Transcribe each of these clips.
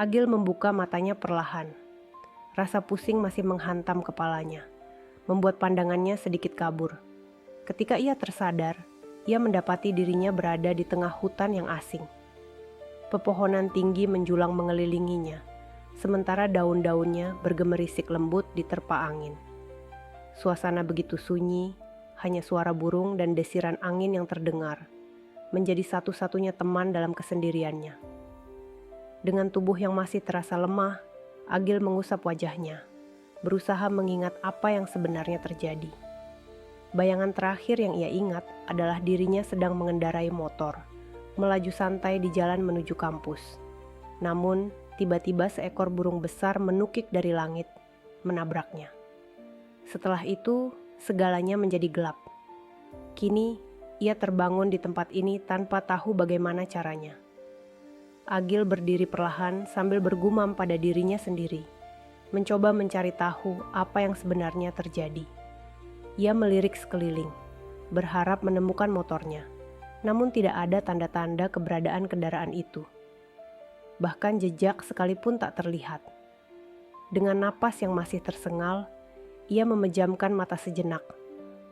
Agil membuka matanya perlahan. Rasa pusing masih menghantam kepalanya, membuat pandangannya sedikit kabur. Ketika ia tersadar, ia mendapati dirinya berada di tengah hutan yang asing. Pepohonan tinggi menjulang mengelilinginya, sementara daun-daunnya bergemerisik lembut diterpa angin. Suasana begitu sunyi, hanya suara burung dan desiran angin yang terdengar, menjadi satu-satunya teman dalam kesendiriannya. Dengan tubuh yang masih terasa lemah, Agil mengusap wajahnya, berusaha mengingat apa yang sebenarnya terjadi. Bayangan terakhir yang ia ingat adalah dirinya sedang mengendarai motor, melaju santai di jalan menuju kampus. Namun, tiba-tiba seekor burung besar menukik dari langit, menabraknya. Setelah itu, segalanya menjadi gelap. Kini, ia terbangun di tempat ini tanpa tahu bagaimana caranya. Agil berdiri perlahan sambil bergumam pada dirinya sendiri, mencoba mencari tahu apa yang sebenarnya terjadi. Ia melirik sekeliling, berharap menemukan motornya, namun tidak ada tanda-tanda keberadaan kendaraan itu. Bahkan jejak sekalipun tak terlihat. Dengan napas yang masih tersengal, ia memejamkan mata sejenak,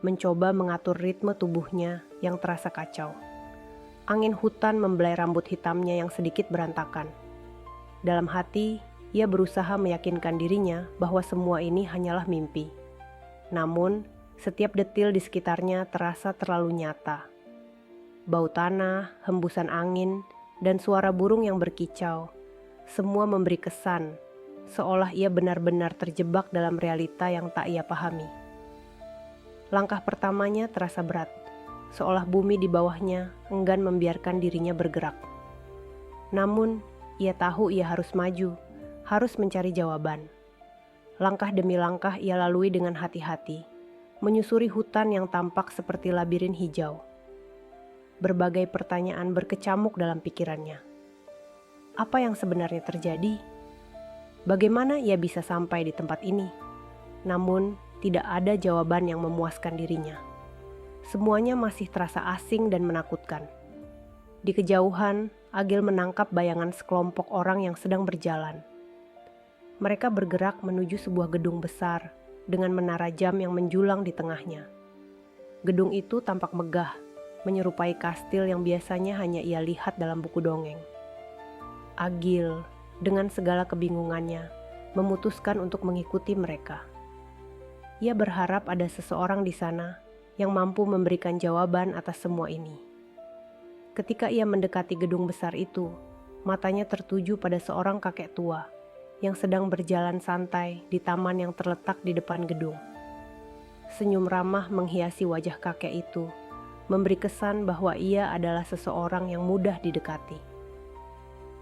mencoba mengatur ritme tubuhnya yang terasa kacau. Angin hutan membelai rambut hitamnya yang sedikit berantakan. Dalam hati, ia berusaha meyakinkan dirinya bahwa semua ini hanyalah mimpi. Namun, setiap detil di sekitarnya terasa terlalu nyata. Bau tanah, hembusan angin, dan suara burung yang berkicau, semua memberi kesan, seolah ia benar-benar terjebak dalam realita yang tak ia pahami. Langkah pertamanya terasa berat, seolah bumi di bawahnya enggan membiarkan dirinya bergerak. Namun, ia tahu ia harus maju, harus mencari jawaban. Langkah demi langkah ia lalui dengan hati-hati, menyusuri hutan yang tampak seperti labirin hijau. Berbagai pertanyaan berkecamuk dalam pikirannya. Apa yang sebenarnya terjadi? Bagaimana ia bisa sampai di tempat ini? Namun, tidak ada jawaban yang memuaskan dirinya. Semuanya masih terasa asing dan menakutkan. Di kejauhan, Agil menangkap bayangan sekelompok orang yang sedang berjalan. Mereka bergerak menuju sebuah gedung besar dengan menara jam yang menjulang di tengahnya. Gedung itu tampak megah, menyerupai kastil yang biasanya hanya ia lihat dalam buku dongeng. Agil, dengan segala kebingungannya, memutuskan untuk mengikuti mereka. Ia berharap ada seseorang di sana yang mampu memberikan jawaban atas semua ini. Ketika ia mendekati gedung besar itu, matanya tertuju pada seorang kakek tua yang sedang berjalan santai di taman yang terletak di depan gedung. Senyum ramah menghiasi wajah kakek itu, memberi kesan bahwa ia adalah seseorang yang mudah didekati.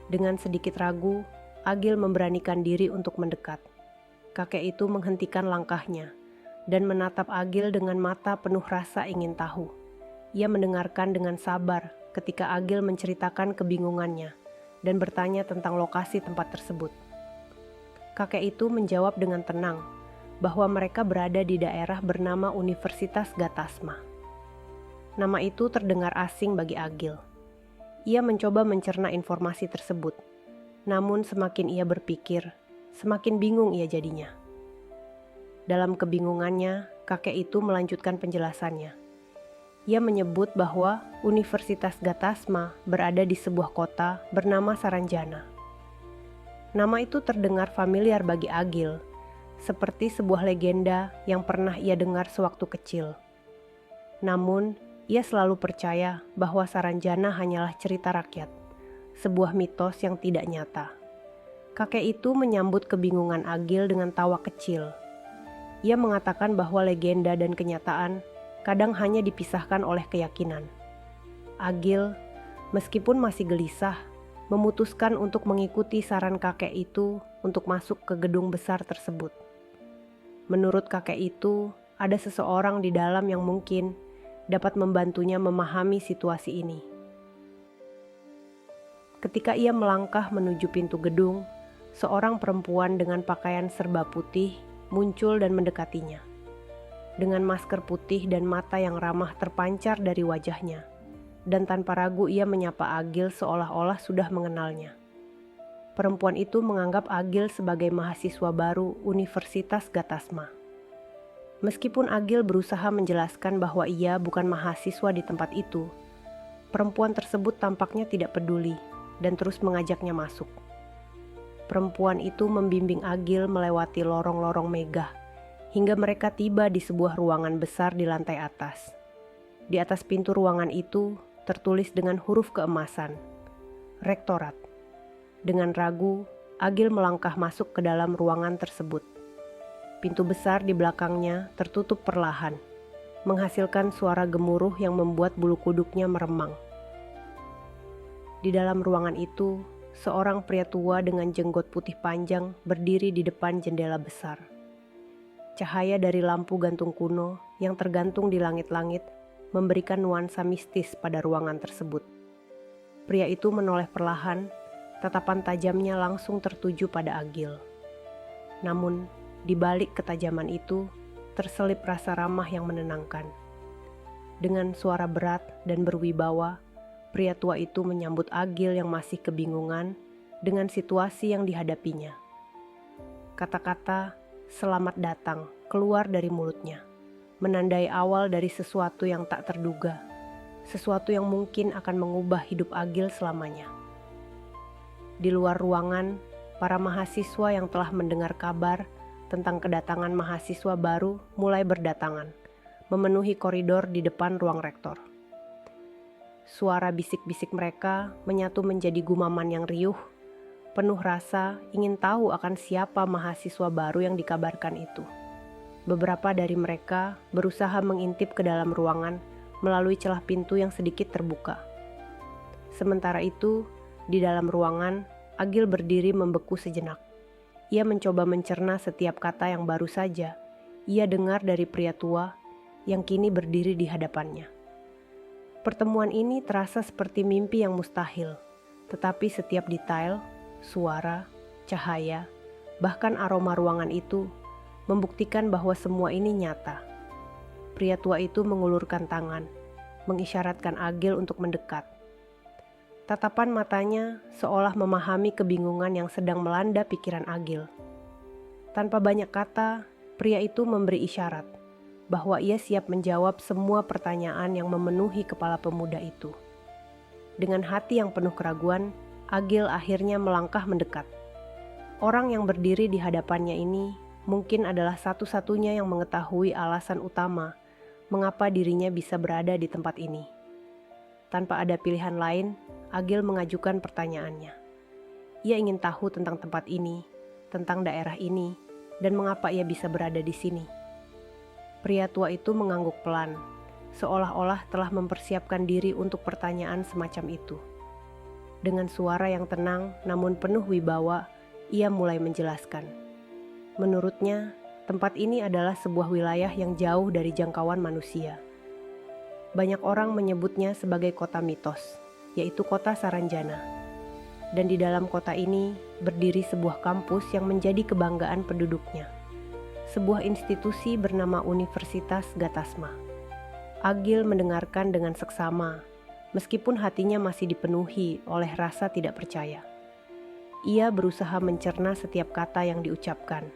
Dengan sedikit ragu, Agil memberanikan diri untuk mendekat. Kakek itu menghentikan langkahnya dan menatap Agil dengan mata penuh rasa ingin tahu. Ia mendengarkan dengan sabar ketika Agil menceritakan kebingungannya dan bertanya tentang lokasi tempat tersebut. Kakek itu menjawab dengan tenang bahwa mereka berada di daerah bernama Universitas Gatasma. Nama itu terdengar asing bagi Agil. Ia mencoba mencerna informasi tersebut, namun semakin ia berpikir, semakin bingung ia jadinya. Dalam kebingungannya, kakek itu melanjutkan penjelasannya. Ia menyebut bahwa Universitas Gatasma berada di sebuah kota bernama Saranjana. Nama itu terdengar familiar bagi Agil, seperti sebuah legenda yang pernah ia dengar sewaktu kecil. Namun, ia selalu percaya bahwa Saranjana hanyalah cerita rakyat, sebuah mitos yang tidak nyata. Kakek itu menyambut kebingungan Agil dengan tawa kecil. Ia mengatakan bahwa legenda dan kenyataan kadang hanya dipisahkan oleh keyakinan. Agil, meskipun masih gelisah, memutuskan untuk mengikuti saran kakek itu untuk masuk ke gedung besar tersebut. Menurut kakek itu, ada seseorang di dalam yang mungkin dapat membantunya memahami situasi ini. Ketika ia melangkah menuju pintu gedung, seorang perempuan dengan pakaian serba putih muncul dan mendekatinya. Dengan masker putih dan mata yang ramah terpancar dari wajahnya, dan tanpa ragu ia menyapa Agil seolah-olah sudah mengenalnya. perempuan itu menganggap Agil sebagai mahasiswa baru Universitas Gatasma. Meskipun Agil berusaha menjelaskan bahwa ia bukan mahasiswa di tempat itu, perempuan tersebut tampaknya tidak peduli dan terus mengajaknya masuk. Perempuan itu membimbing Agil melewati lorong-lorong megah hingga mereka tiba di sebuah ruangan besar di lantai atas. Di atas pintu ruangan itu tertulis dengan huruf keemasan, Rektorat. Dengan ragu, Agil melangkah masuk ke dalam ruangan tersebut. Pintu besar di belakangnya tertutup perlahan, menghasilkan suara gemuruh yang membuat bulu kuduknya meremang. Di dalam ruangan itu, seorang pria tua dengan jenggot putih panjang berdiri di depan jendela besar. Cahaya dari lampu gantung kuno yang tergantung di langit-langit memberikan nuansa mistis pada ruangan tersebut. Pria itu menoleh perlahan, tatapan tajamnya langsung tertuju pada Agil. Namun, di balik ketajaman itu, terselip rasa ramah yang menenangkan. Dengan suara berat dan berwibawa, pria tua itu menyambut Agil yang masih kebingungan dengan situasi yang dihadapinya. Kata-kata "selamat datang" keluar dari mulutnya, menandai awal dari sesuatu yang tak terduga, sesuatu yang mungkin akan mengubah hidup Agil selamanya. Di luar ruangan, para mahasiswa yang telah mendengar kabar tentang kedatangan mahasiswa baru mulai berdatangan, memenuhi koridor di depan ruang rektor. Suara bisik-bisik mereka menyatu menjadi gumaman yang riuh, penuh rasa ingin tahu akan siapa mahasiswa baru yang dikabarkan itu. Beberapa dari mereka berusaha mengintip ke dalam ruangan melalui celah pintu yang sedikit terbuka. Sementara itu, di dalam ruangan, Agil berdiri membeku sejenak. Ia mencoba mencerna setiap kata yang baru saja ia dengar dari pria tua yang kini berdiri di hadapannya. Pertemuan ini terasa seperti mimpi yang mustahil, tetapi setiap detail, suara, cahaya, bahkan aroma ruangan itu membuktikan bahwa semua ini nyata. Pria tua itu mengulurkan tangan, mengisyaratkan Agil untuk mendekat. Tatapan matanya seolah memahami kebingungan yang sedang melanda pikiran Agil. Tanpa banyak kata, pria itu memberi isyarat bahwa ia siap menjawab semua pertanyaan yang memenuhi kepala pemuda itu. Dengan hati yang penuh keraguan, Agil akhirnya melangkah mendekat. Orang yang berdiri di hadapannya ini mungkin adalah satu-satunya yang mengetahui alasan utama mengapa dirinya bisa berada di tempat ini. Tanpa ada pilihan lain, Agil mengajukan pertanyaannya. Ia ingin tahu tentang tempat ini, tentang daerah ini, dan mengapa ia bisa berada di sini. Pria tua itu mengangguk pelan, seolah-olah telah mempersiapkan diri untuk pertanyaan semacam itu. Dengan suara yang tenang namun penuh wibawa, ia mulai menjelaskan. Menurutnya, tempat ini adalah sebuah wilayah yang jauh dari jangkauan manusia. Banyak orang menyebutnya sebagai kota mitos, yaitu kota Saranjana. Dan di dalam kota ini berdiri sebuah kampus yang menjadi kebanggaan penduduknya. Sebuah institusi bernama Universitas Gatasma. Agil mendengarkan dengan seksama, meskipun hatinya masih dipenuhi oleh rasa tidak percaya. Ia berusaha mencerna setiap kata yang diucapkan,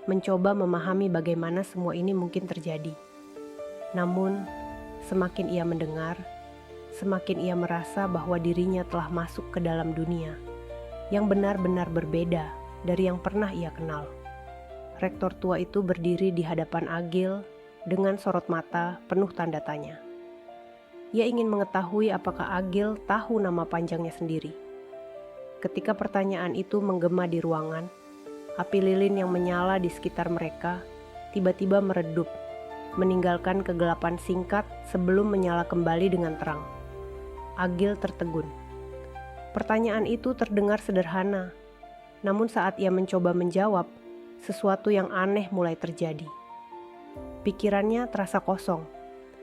mencoba memahami bagaimana semua ini mungkin terjadi. Namun, semakin ia mendengar, semakin ia merasa bahwa dirinya telah masuk ke dalam dunia yang benar-benar berbeda dari yang pernah ia kenal. Rektor tua itu berdiri di hadapan Agil dengan sorot mata penuh tanda tanya. Ia ingin mengetahui apakah Agil tahu nama panjangnya sendiri. Ketika pertanyaan itu menggema di ruangan, api lilin yang menyala di sekitar mereka tiba-tiba meredup, meninggalkan kegelapan singkat sebelum menyala kembali dengan terang. Agil tertegun. Pertanyaan itu terdengar sederhana, namun saat ia mencoba menjawab, sesuatu yang aneh mulai terjadi. Pikirannya terasa kosong,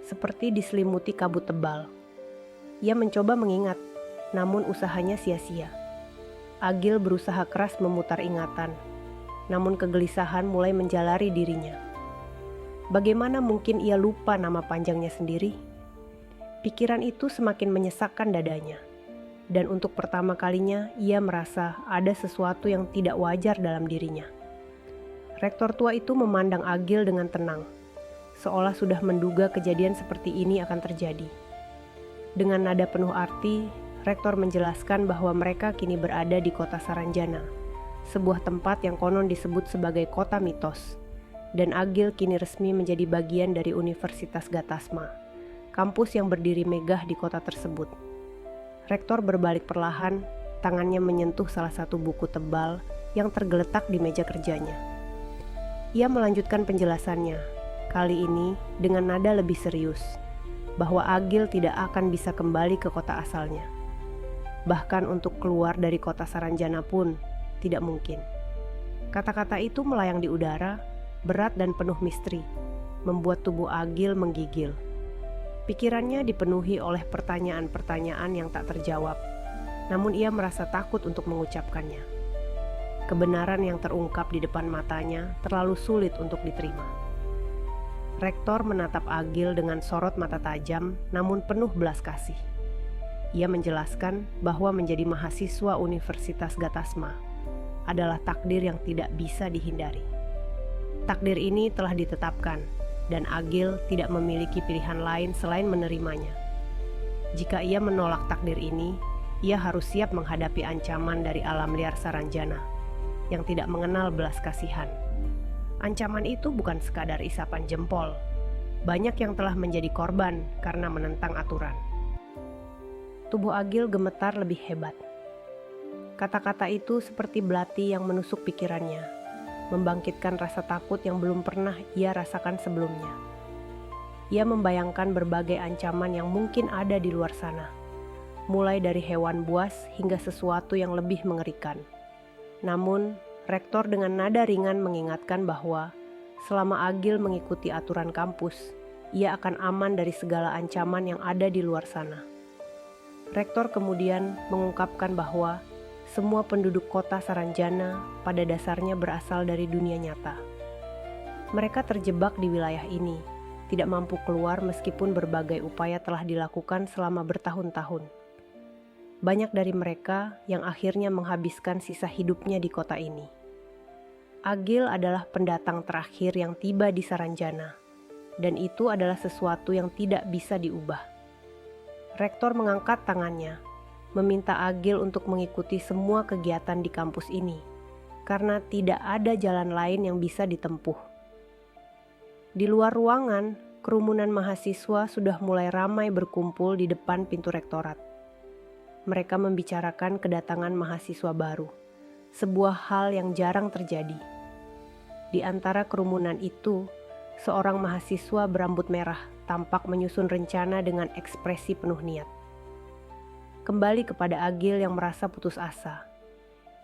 seperti diselimuti kabut tebal. Ia mencoba mengingat, namun usahanya sia-sia. Agil berusaha keras memutar ingatan, namun kegelisahan mulai menjalari dirinya. Bagaimana mungkin ia lupa nama panjangnya sendiri? Pikiran itu semakin menyesakkan dadanya. dan untuk pertama kalinya ia merasa ada sesuatu yang tidak wajar dalam dirinya. Rektor tua itu memandang Agil dengan tenang, seolah sudah menduga kejadian seperti ini akan terjadi. Dengan nada penuh arti, rektor menjelaskan bahwa mereka kini berada di kota Saranjana, sebuah tempat yang konon disebut sebagai kota mitos, dan Agil kini resmi menjadi bagian dari Universitas Gatasma, kampus yang berdiri megah di kota tersebut. Rektor berbalik perlahan, tangannya menyentuh salah satu buku tebal yang tergeletak di meja kerjanya. Ia melanjutkan penjelasannya, kali ini dengan nada lebih serius, bahwa Agil tidak akan bisa kembali ke kota asalnya. Bahkan untuk keluar dari kota Saranjana pun tidak mungkin. Kata-kata itu melayang di udara, berat dan penuh misteri, membuat tubuh Agil menggigil. Pikirannya dipenuhi oleh pertanyaan-pertanyaan yang tak terjawab, namun ia merasa takut untuk mengucapkannya. Kebenaran yang terungkap di depan matanya terlalu sulit untuk diterima. Rektor menatap Agil dengan sorot mata tajam namun penuh belas kasih. Ia menjelaskan bahwa menjadi mahasiswa Universitas Gatasma adalah takdir yang tidak bisa dihindari. Takdir ini telah ditetapkan, dan Agil tidak memiliki pilihan lain selain menerimanya. Jika ia menolak takdir ini, ia harus siap menghadapi ancaman dari alam liar Saranjana yang tidak mengenal belas kasihan. Ancaman itu bukan sekadar isapan jempol. Banyak yang telah menjadi korban karena menentang aturan. Tubuh Agil gemetar lebih hebat. Kata-kata itu seperti belati yang menusuk pikirannya, membangkitkan rasa takut yang belum pernah ia rasakan sebelumnya. Ia membayangkan berbagai ancaman yang mungkin ada di luar sana, mulai dari hewan buas hingga sesuatu yang lebih mengerikan. Namun, rektor dengan nada ringan mengingatkan bahwa selama Agil mengikuti aturan kampus, ia akan aman dari segala ancaman yang ada di luar sana. Rektor kemudian mengungkapkan bahwa semua penduduk kota Saranjana pada dasarnya berasal dari dunia nyata. Mereka terjebak di wilayah ini, tidak mampu keluar meskipun berbagai upaya telah dilakukan selama bertahun-tahun. Banyak dari mereka yang akhirnya menghabiskan sisa hidupnya di kota ini. Agil adalah pendatang terakhir yang tiba di Saranjana, dan itu adalah sesuatu yang tidak bisa diubah. Rektor mengangkat tangannya, meminta Agil untuk mengikuti semua kegiatan di kampus ini, karena tidak ada jalan lain yang bisa ditempuh. Di luar ruangan, kerumunan mahasiswa sudah mulai ramai berkumpul di depan pintu rektorat. Mereka membicarakan kedatangan mahasiswa baru, sebuah hal yang jarang terjadi. Di antara kerumunan itu, seorang mahasiswa berambut merah tampak menyusun rencana dengan ekspresi penuh niat. Kembali kepada Agil yang merasa putus asa.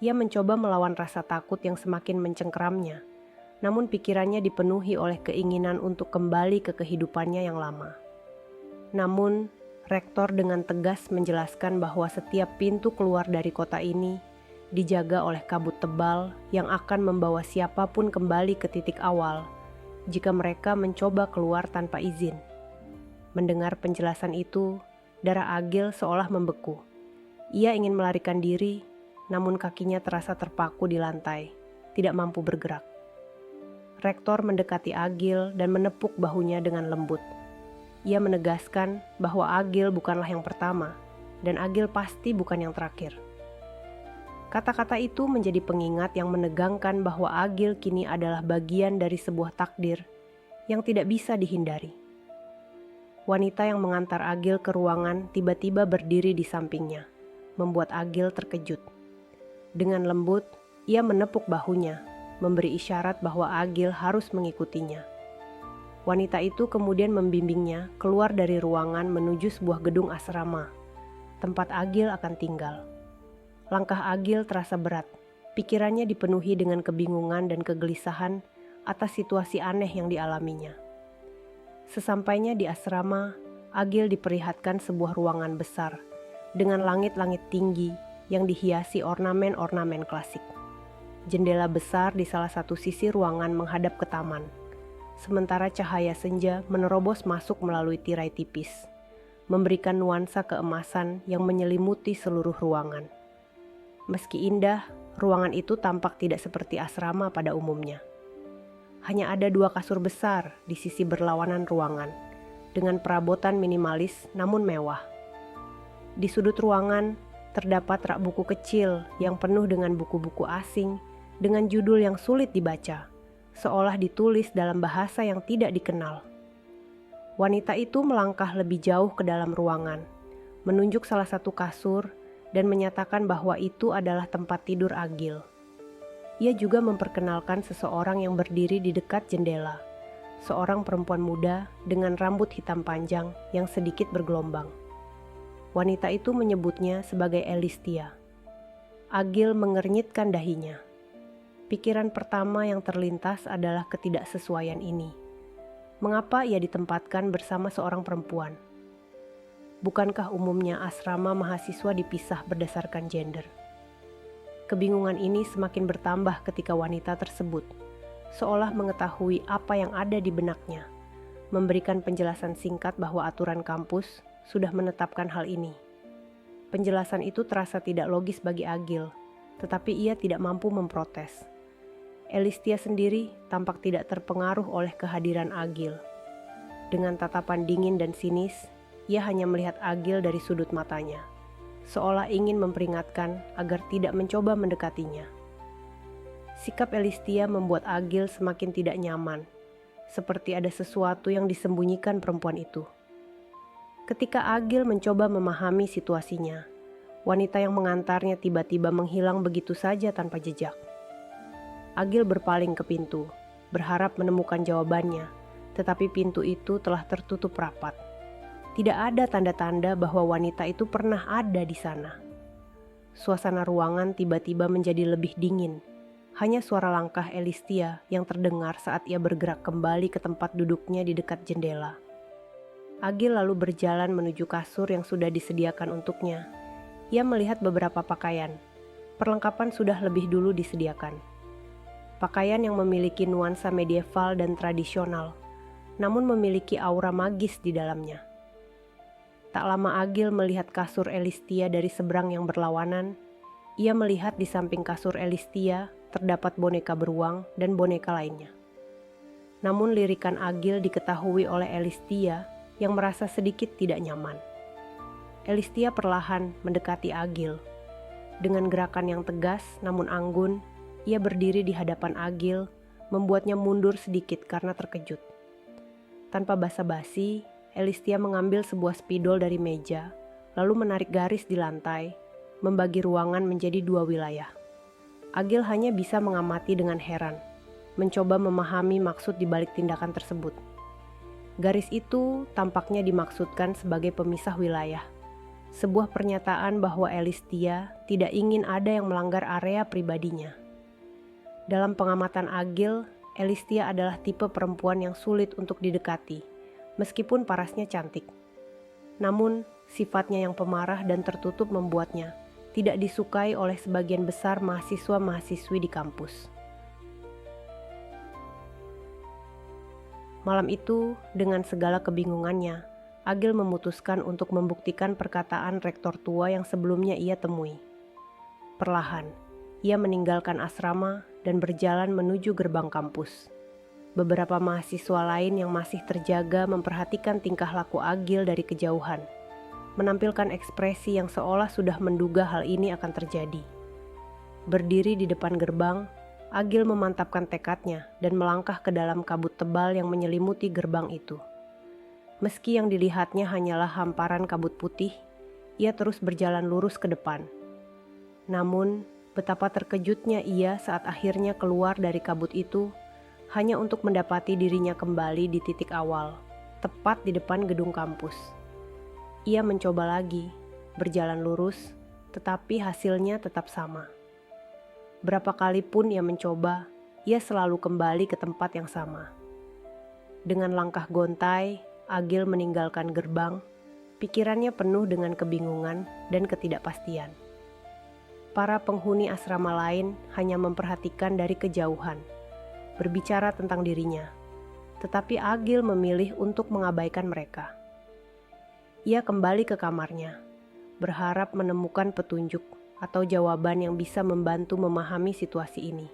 Ia mencoba melawan rasa takut yang semakin mencengkeramnya, namun pikirannya dipenuhi oleh keinginan untuk kembali ke kehidupannya yang lama. Namun, rektor dengan tegas menjelaskan bahwa setiap pintu keluar dari kota ini dijaga oleh kabut tebal yang akan membawa siapapun kembali ke titik awal jika mereka mencoba keluar tanpa izin. Mendengar penjelasan itu, darah Agil seolah membeku. Ia ingin melarikan diri, namun kakinya terasa terpaku di lantai, tidak mampu bergerak. Rektor mendekati Agil dan menepuk bahunya dengan lembut. Ia menegaskan bahwa Agil bukanlah yang pertama, dan Agil pasti bukan yang terakhir. Kata-kata itu menjadi pengingat yang menegangkan bahwa Agil kini adalah bagian dari sebuah takdir yang tidak bisa dihindari. Wanita yang mengantar Agil ke ruangan tiba-tiba berdiri di sampingnya, membuat Agil terkejut. Dengan lembut, ia menepuk bahunya, memberi isyarat bahwa Agil harus mengikutinya. Wanita itu kemudian membimbingnya keluar dari ruangan menuju sebuah gedung asrama, tempat Agil akan tinggal. Langkah Agil terasa berat, pikirannya dipenuhi dengan kebingungan dan kegelisahan atas situasi aneh yang dialaminya. Sesampainya di asrama, Agil diperlihatkan sebuah ruangan besar dengan langit-langit tinggi yang dihiasi ornamen-ornamen klasik. Jendela besar di salah satu sisi ruangan menghadap ke taman, sementara cahaya senja menerobos masuk melalui tirai tipis, memberikan nuansa keemasan yang menyelimuti seluruh ruangan. Meski indah, ruangan itu tampak tidak seperti asrama pada umumnya. Hanya ada 2 kasur besar di sisi berlawanan ruangan, dengan perabotan minimalis namun mewah. Di sudut ruangan, terdapat rak buku kecil yang penuh dengan buku-buku asing dengan judul yang sulit dibaca, seolah ditulis dalam bahasa yang tidak dikenal. Wanita itu melangkah lebih jauh ke dalam ruangan, menunjuk salah satu kasur dan menyatakan bahwa itu adalah tempat tidur Agil. Ia juga memperkenalkan seseorang yang berdiri di dekat jendela, seorang perempuan muda dengan rambut hitam panjang yang sedikit bergelombang. Wanita itu menyebutnya sebagai Elistia. Agil mengernyitkan dahinya. Pikiran pertama yang terlintas adalah ketidaksesuaian ini. Mengapa ia ditempatkan bersama seorang perempuan? Bukankah umumnya asrama mahasiswa dipisah berdasarkan gender? Kebingungan ini semakin bertambah ketika wanita tersebut, seolah mengetahui apa yang ada di benaknya, memberikan penjelasan singkat bahwa aturan kampus sudah menetapkan hal ini. Penjelasan itu terasa tidak logis bagi Agil, tetapi ia tidak mampu memprotes. Elistia sendiri tampak tidak terpengaruh oleh kehadiran Agil. Dengan tatapan dingin dan sinis, ia hanya melihat Agil dari sudut matanya, seolah ingin memperingatkan agar tidak mencoba mendekatinya. Sikap Elistia membuat Agil semakin tidak nyaman, seperti ada sesuatu yang disembunyikan perempuan itu. Ketika Agil mencoba memahami situasinya, wanita yang mengantarnya tiba-tiba menghilang begitu saja tanpa jejak. Agil berpaling ke pintu, berharap menemukan jawabannya, tetapi pintu itu telah tertutup rapat. Tidak ada tanda-tanda bahwa wanita itu pernah ada di sana. Suasana ruangan tiba-tiba menjadi lebih dingin. Hanya suara langkah Elistia yang terdengar saat ia bergerak kembali ke tempat duduknya di dekat jendela. Agil lalu berjalan menuju kasur yang sudah disediakan untuknya. Ia melihat beberapa pakaian. Perlengkapan sudah lebih dulu disediakan. Pakaian yang memiliki nuansa medieval dan tradisional, namun memiliki aura magis di dalamnya. Tak lama Agil melihat kasur Elistia dari seberang yang berlawanan. Ia melihat di samping kasur Elistia terdapat boneka beruang dan boneka lainnya. Namun lirikan Agil diketahui oleh Elistia yang merasa sedikit tidak nyaman. Elistia perlahan mendekati Agil. Dengan gerakan yang tegas namun anggun, ia berdiri di hadapan Agil, membuatnya mundur sedikit karena terkejut. Tanpa basa-basi, Elistia mengambil sebuah spidol dari meja, lalu menarik garis di lantai, membagi ruangan menjadi 2 wilayah. Agil hanya bisa mengamati dengan heran, mencoba memahami maksud di balik tindakan tersebut. Garis itu tampaknya dimaksudkan sebagai pemisah wilayah. Sebuah pernyataan bahwa Elistia tidak ingin ada yang melanggar area pribadinya. Dalam pengamatan Agil, Elistia adalah tipe perempuan yang sulit untuk didekati, meskipun parasnya cantik. Namun, sifatnya yang pemarah dan tertutup membuatnya tidak disukai oleh sebagian besar mahasiswa-mahasiswi di kampus. Malam itu, dengan segala kebingungannya, Agil memutuskan untuk membuktikan perkataan rektor tua yang sebelumnya ia temui. Perlahan, ia meninggalkan asrama dan berjalan menuju gerbang kampus. Beberapa mahasiswa lain yang masih terjaga memperhatikan tingkah laku Agil dari kejauhan, menampilkan ekspresi yang seolah sudah menduga hal ini akan terjadi. Berdiri di depan gerbang, Agil memantapkan tekadnya dan melangkah ke dalam kabut tebal yang menyelimuti gerbang itu. Meski yang dilihatnya hanyalah hamparan kabut putih, ia terus berjalan lurus ke depan. Namun, betapa terkejutnya ia saat akhirnya keluar dari kabut itu, hanya untuk mendapati dirinya kembali di titik awal, tepat di depan gedung kampus. Ia mencoba lagi, berjalan lurus, tetapi hasilnya tetap sama. Berapa kali pun ia mencoba, ia selalu kembali ke tempat yang sama. Dengan langkah gontai, Agil meninggalkan gerbang, pikirannya penuh dengan kebingungan dan ketidakpastian. Para penghuni asrama lain hanya memperhatikan dari kejauhan, berbicara tentang dirinya, tetapi Agil memilih untuk mengabaikan mereka. Ia kembali ke kamarnya, berharap menemukan petunjuk atau jawaban yang bisa membantu memahami situasi ini.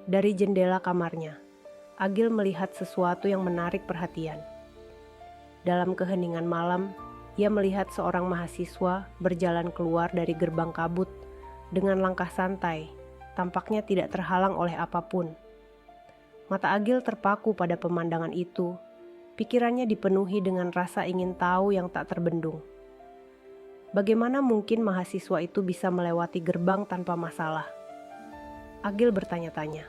Dari jendela kamarnya, Agil melihat sesuatu yang menarik perhatian. Dalam keheningan malam, ia melihat seorang mahasiswa berjalan keluar dari gerbang kabut dengan langkah santai, tampaknya tidak terhalang oleh apapun. Mata Agil terpaku pada pemandangan itu, pikirannya dipenuhi dengan rasa ingin tahu yang tak terbendung. Bagaimana mungkin mahasiswa itu bisa melewati gerbang tanpa masalah? Agil bertanya-tanya,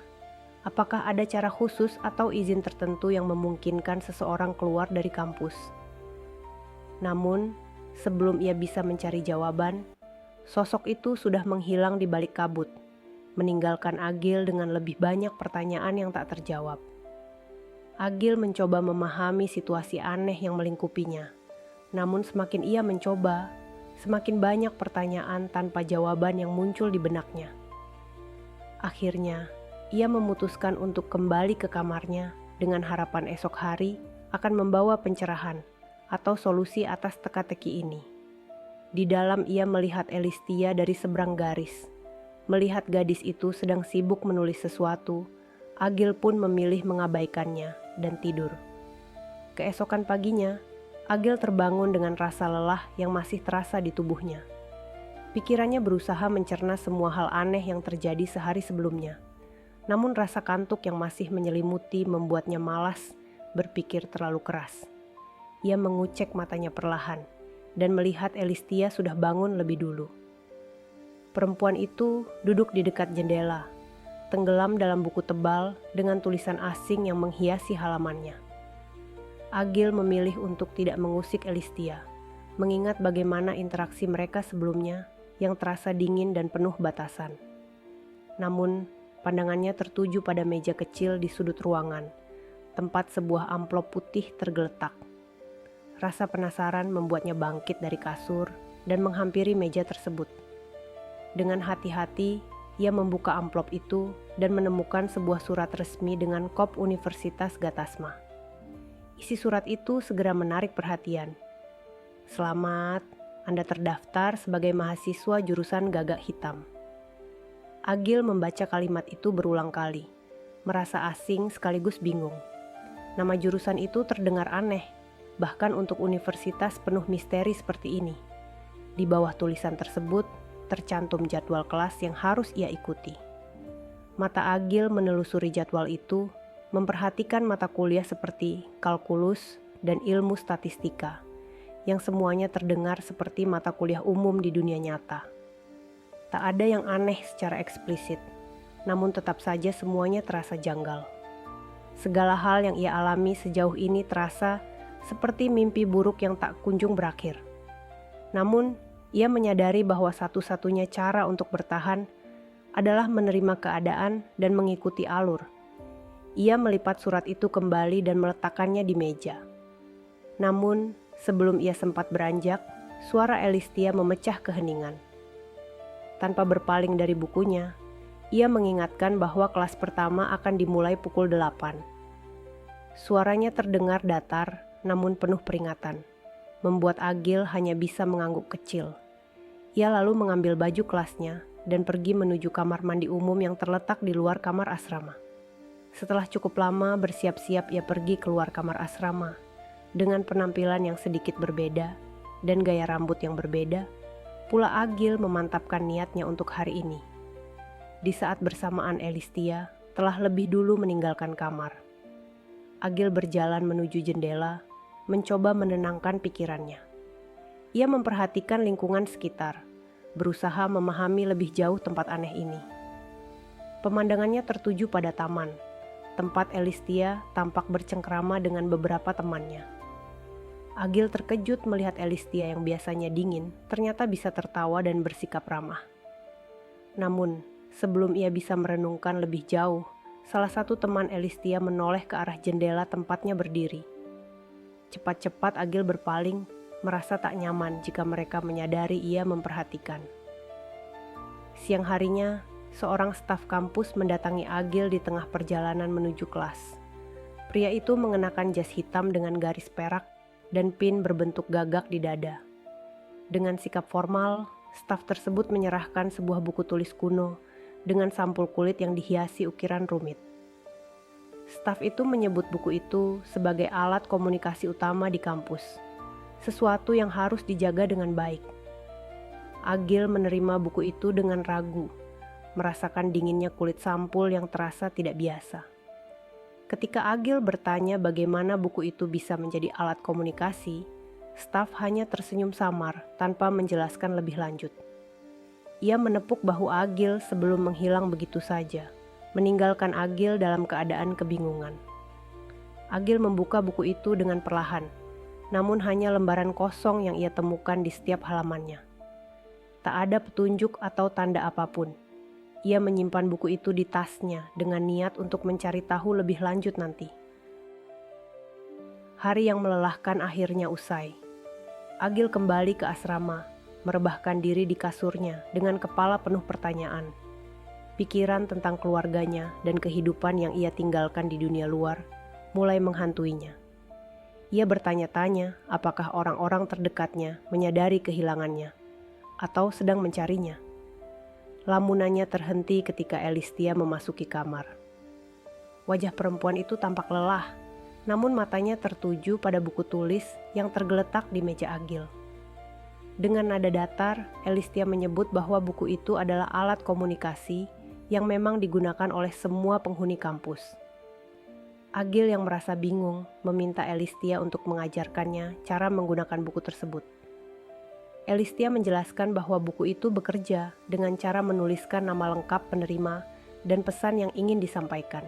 apakah ada cara khusus atau izin tertentu yang memungkinkan seseorang keluar dari kampus? Namun, sebelum ia bisa mencari jawaban, sosok itu sudah menghilang di balik kabut, meninggalkan Agil dengan lebih banyak pertanyaan yang tak terjawab. Agil mencoba memahami situasi aneh yang melingkupinya, namun semakin ia mencoba, semakin banyak pertanyaan tanpa jawaban yang muncul di benaknya. Akhirnya, ia memutuskan untuk kembali ke kamarnya dengan harapan esok hari akan membawa pencerahan atau solusi atas teka-teki ini. Di dalam ia melihat Elistia dari seberang garis. Melihat gadis itu sedang sibuk menulis sesuatu, Agil pun memilih mengabaikannya dan tidur. Keesokan paginya, Agil terbangun dengan rasa lelah yang masih terasa di tubuhnya. Pikirannya berusaha mencerna semua hal aneh yang terjadi sehari sebelumnya. Namun rasa kantuk yang masih menyelimuti membuatnya malas berpikir terlalu keras. Ia mengucek matanya perlahan dan melihat Elistia sudah bangun lebih dulu. Perempuan itu duduk di dekat jendela, tenggelam dalam buku tebal dengan tulisan asing yang menghiasi halamannya. Agil memilih untuk tidak mengusik Elistia, mengingat bagaimana interaksi mereka sebelumnya yang terasa dingin dan penuh batasan. Namun, pandangannya tertuju pada meja kecil di sudut ruangan, tempat sebuah amplop putih tergeletak. Rasa penasaran membuatnya bangkit dari kasur dan menghampiri meja tersebut. Dengan hati-hati, ia membuka amplop itu dan menemukan sebuah surat resmi dengan kop Universitas Gatasma. Isi surat itu segera menarik perhatian. Selamat, Anda terdaftar sebagai mahasiswa jurusan Gagak Hitam. Agil membaca kalimat itu berulang kali, merasa asing sekaligus bingung. Nama jurusan itu terdengar aneh, bahkan untuk universitas penuh misteri seperti ini. Di bawah tulisan tersebut, tercantum jadwal kelas yang harus ia ikuti. Mata Agil menelusuri jadwal itu, memperhatikan mata kuliah seperti kalkulus dan ilmu statistika, yang semuanya terdengar seperti mata kuliah umum di dunia nyata. Tak ada yang aneh secara eksplisit, namun tetap saja semuanya terasa janggal. Segala hal yang ia alami sejauh ini terasa seperti mimpi buruk yang tak kunjung berakhir. Namun, ia menyadari bahwa satu-satunya cara untuk bertahan adalah menerima keadaan dan mengikuti alur. Ia melipat surat itu kembali dan meletakkannya di meja. Namun, sebelum ia sempat beranjak, suara Elistia memecah keheningan. Tanpa berpaling dari bukunya, ia mengingatkan bahwa kelas pertama akan dimulai pukul 8. Suaranya terdengar datar, namun penuh peringatan, membuat Agil hanya bisa mengangguk kecil. Ia lalu mengambil baju kelasnya dan pergi menuju kamar mandi umum yang terletak di luar kamar asrama. Setelah cukup lama bersiap-siap, ia pergi keluar kamar asrama. Dengan penampilan yang sedikit berbeda dan gaya rambut yang berbeda, pula Agil memantapkan niatnya untuk hari ini. Di saat bersamaan Elistia telah lebih dulu meninggalkan kamar. Agil berjalan menuju jendela, mencoba menenangkan pikirannya. Ia memperhatikan lingkungan sekitar, berusaha memahami lebih jauh tempat aneh ini. Pemandangannya tertuju pada taman, tempat Elistia tampak bercengkrama dengan beberapa temannya. Agil terkejut melihat Elistia yang biasanya dingin, ternyata bisa tertawa dan bersikap ramah. Namun, sebelum ia bisa merenungkan lebih jauh, salah satu teman Elistia menoleh ke arah jendela tempatnya berdiri. Cepat-cepat Agil berpaling, merasa tak nyaman jika mereka menyadari ia memperhatikan. Siang harinya, seorang staf kampus mendatangi Agil di tengah perjalanan menuju kelas. Pria itu mengenakan jas hitam dengan garis perak dan pin berbentuk gagak di dada. Dengan sikap formal, staf tersebut menyerahkan sebuah buku tulis kuno dengan sampul kulit yang dihiasi ukiran rumit. Staf itu menyebut buku itu sebagai alat komunikasi utama di kampus, sesuatu yang harus dijaga dengan baik. Agil menerima buku itu dengan ragu, merasakan dinginnya kulit sampul yang terasa tidak biasa. Ketika Agil bertanya bagaimana buku itu bisa menjadi alat komunikasi, staf hanya tersenyum samar tanpa menjelaskan lebih lanjut. Ia menepuk bahu Agil sebelum menghilang begitu saja, meninggalkan Agil dalam keadaan kebingungan. Agil membuka buku itu dengan perlahan, namun hanya lembaran kosong yang ia temukan di setiap halamannya. Tak ada petunjuk atau tanda apapun. Ia menyimpan buku itu di tasnya dengan niat untuk mencari tahu lebih lanjut nanti. Hari yang melelahkan akhirnya usai. Agil kembali ke asrama, merebahkan diri di kasurnya dengan kepala penuh pertanyaan. Pikiran tentang keluarganya dan kehidupan yang ia tinggalkan di dunia luar mulai menghantuinya. Ia bertanya-tanya apakah orang-orang terdekatnya menyadari kehilangannya atau sedang mencarinya. Lamunannya terhenti ketika Elistia memasuki kamar. Wajah perempuan itu tampak lelah, namun matanya tertuju pada buku tulis yang tergeletak di meja Agil. Dengan nada datar, Elistia menyebut bahwa buku itu adalah alat komunikasi yang memang digunakan oleh semua penghuni kampus. Agil yang merasa bingung meminta Elistia untuk mengajarkannya cara menggunakan buku tersebut. Elistia menjelaskan bahwa buku itu bekerja dengan cara menuliskan nama lengkap penerima dan pesan yang ingin disampaikan.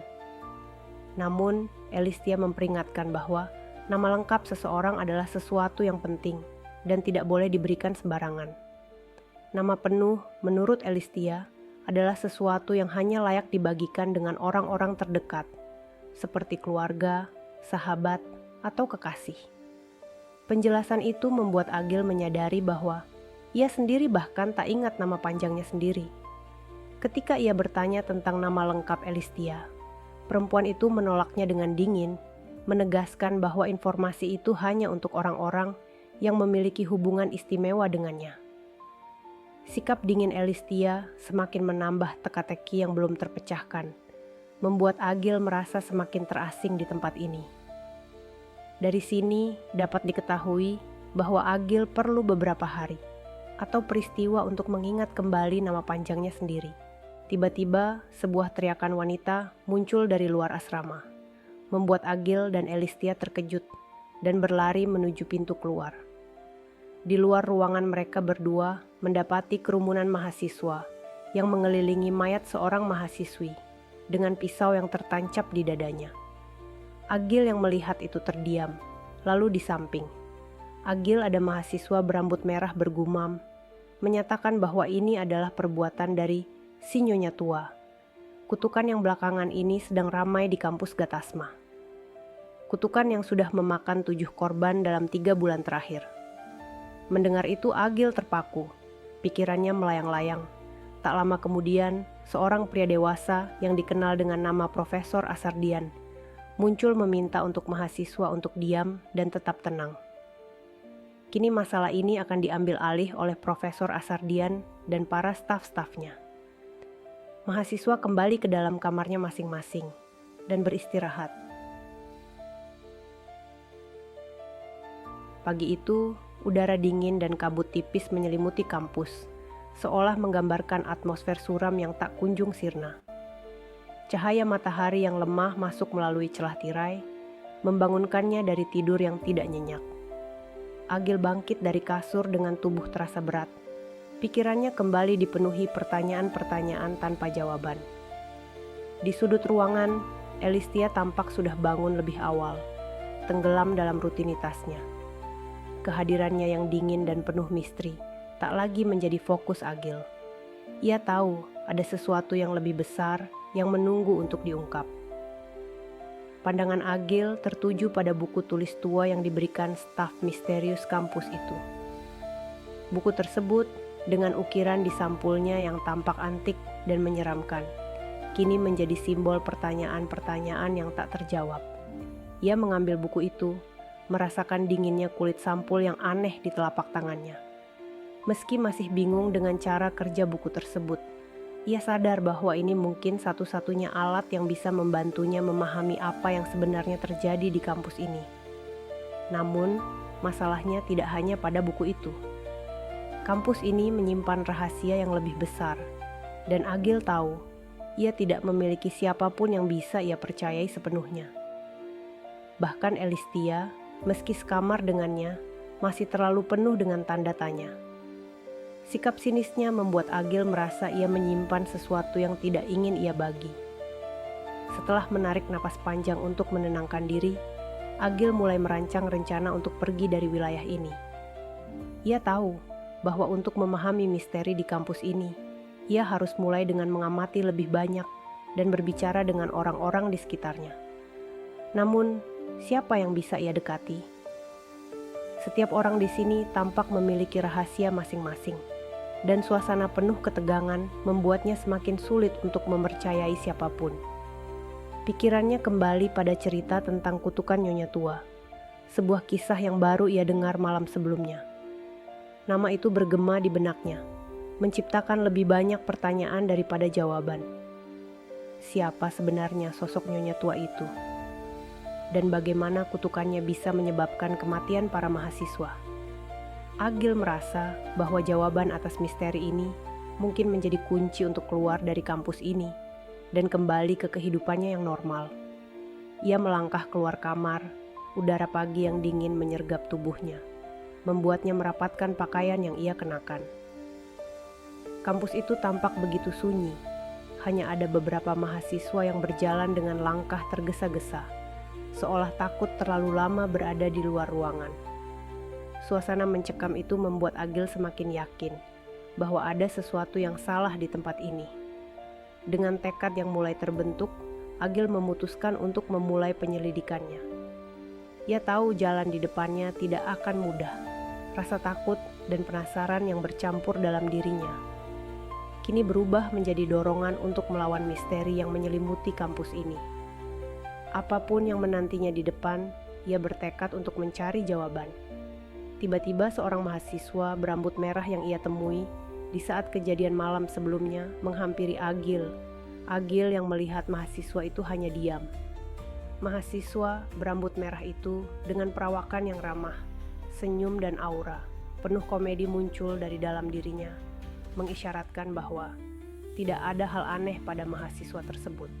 Namun, Elistia memperingatkan bahwa nama lengkap seseorang adalah sesuatu yang penting dan tidak boleh diberikan sembarangan. Nama penuh, menurut Elistia, adalah sesuatu yang hanya layak dibagikan dengan orang-orang terdekat, seperti keluarga, sahabat, atau kekasih. Penjelasan itu membuat Agil menyadari bahwa ia sendiri bahkan tak ingat nama panjangnya sendiri. Ketika ia bertanya tentang nama lengkap Elistia, perempuan itu menolaknya dengan dingin, menegaskan bahwa informasi itu hanya untuk orang-orang yang memiliki hubungan istimewa dengannya. Sikap dingin Elistia semakin menambah teka-teki yang belum terpecahkan, membuat Agil merasa semakin terasing di tempat ini. Dari sini dapat diketahui bahwa Agil perlu beberapa hari atau peristiwa untuk mengingat kembali nama panjangnya sendiri. Tiba-tiba sebuah teriakan wanita muncul dari luar asrama, membuat Agil dan Elistia terkejut dan berlari menuju pintu keluar. Di luar ruangan mereka berdua mendapati kerumunan mahasiswa yang mengelilingi mayat seorang mahasiswi dengan pisau yang tertancap di dadanya. Agil yang melihat itu terdiam, lalu di samping. Agil ada mahasiswa berambut merah bergumam, menyatakan bahwa ini adalah perbuatan dari si Nyonya Tua. Kutukan yang belakangan ini sedang ramai di kampus Gatasma. Kutukan yang sudah memakan 7 korban dalam 3 bulan terakhir. Mendengar itu Agil terpaku, pikirannya melayang-layang. Tak lama kemudian, seorang pria dewasa yang dikenal dengan nama Profesor Asardian muncul meminta untuk mahasiswa untuk diam dan tetap tenang. Kini masalah ini akan diambil alih oleh Profesor Asardian dan para staf-stafnya. Mahasiswa kembali ke dalam kamarnya masing-masing dan beristirahat. Pagi itu, udara dingin dan kabut tipis menyelimuti kampus, seolah menggambarkan atmosfer suram yang tak kunjung sirna. Cahaya matahari yang lemah masuk melalui celah tirai, membangunkannya dari tidur yang tidak nyenyak. Agil bangkit dari kasur dengan tubuh terasa berat. Pikirannya kembali dipenuhi pertanyaan-pertanyaan tanpa jawaban. Di sudut ruangan, Elistia tampak sudah bangun lebih awal, tenggelam dalam rutinitasnya. Kehadirannya yang dingin dan penuh misteri tak lagi menjadi fokus Agil. Ia tahu ada sesuatu yang lebih besar yang menunggu untuk diungkap. Pandangan Agil tertuju pada buku tulis tua yang diberikan staf misterius kampus itu. Buku tersebut dengan ukiran di sampulnya yang tampak antik dan menyeramkan, kini menjadi simbol pertanyaan-pertanyaan yang tak terjawab. Ia mengambil buku itu, merasakan dinginnya kulit sampul yang aneh di telapak tangannya. Meski masih bingung dengan cara kerja buku tersebut, ia sadar bahwa ini mungkin satu-satunya alat yang bisa membantunya memahami apa yang sebenarnya terjadi di kampus ini. Namun, masalahnya tidak hanya pada buku itu. Kampus ini menyimpan rahasia yang lebih besar, dan Agil tahu ia tidak memiliki siapapun yang bisa ia percayai sepenuhnya. Bahkan Elistia, meski sekamar dengannya, masih terlalu penuh dengan tanda tanya. Sikap sinisnya membuat Agil merasa ia menyimpan sesuatu yang tidak ingin ia bagi. Setelah menarik napas panjang untuk menenangkan diri, Agil mulai merancang rencana untuk pergi dari wilayah ini. Ia tahu bahwa untuk memahami misteri di kampus ini, ia harus mulai dengan mengamati lebih banyak dan berbicara dengan orang-orang di sekitarnya. Namun, siapa yang bisa ia dekati? Setiap orang di sini tampak memiliki rahasia masing-masing, dan suasana penuh ketegangan membuatnya semakin sulit untuk mempercayai siapapun. Pikirannya kembali pada cerita tentang kutukan Nyonya Tua, sebuah kisah yang baru ia dengar malam sebelumnya. Nama itu bergema di benaknya, menciptakan lebih banyak pertanyaan daripada jawaban. Siapa sebenarnya sosok Nyonya Tua itu? Dan bagaimana kutukannya bisa menyebabkan kematian para mahasiswa? Agil merasa bahwa jawaban atas misteri ini mungkin menjadi kunci untuk keluar dari kampus ini dan kembali ke kehidupannya yang normal. Ia melangkah keluar kamar, udara pagi yang dingin menyergap tubuhnya, membuatnya merapatkan pakaian yang ia kenakan. Kampus itu tampak begitu sunyi, hanya ada beberapa mahasiswa yang berjalan dengan langkah tergesa-gesa, seolah takut terlalu lama berada di luar ruangan. Suasana mencekam itu membuat Agil semakin yakin bahwa ada sesuatu yang salah di tempat ini. Dengan tekad yang mulai terbentuk, Agil memutuskan untuk memulai penyelidikannya. Ia tahu jalan di depannya tidak akan mudah. Rasa takut dan penasaran yang bercampur dalam dirinya kini berubah menjadi dorongan untuk melawan misteri yang menyelimuti kampus ini. Apapun yang menantinya di depan, ia bertekad untuk mencari jawaban. Tiba-tiba seorang mahasiswa berambut merah yang ia temui di saat kejadian malam sebelumnya menghampiri Agil. Agil yang melihat mahasiswa itu hanya diam. Mahasiswa berambut merah itu dengan perawakan yang ramah, senyum dan aura penuh komedi muncul dari dalam dirinya, mengisyaratkan bahwa tidak ada hal aneh pada mahasiswa tersebut.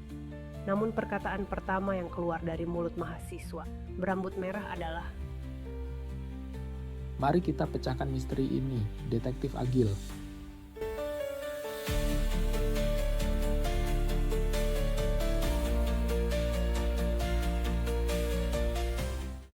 Namun perkataan pertama yang keluar dari mulut mahasiswa berambut merah adalah, "Mari kita pecahkan misteri ini, Detektif Agil."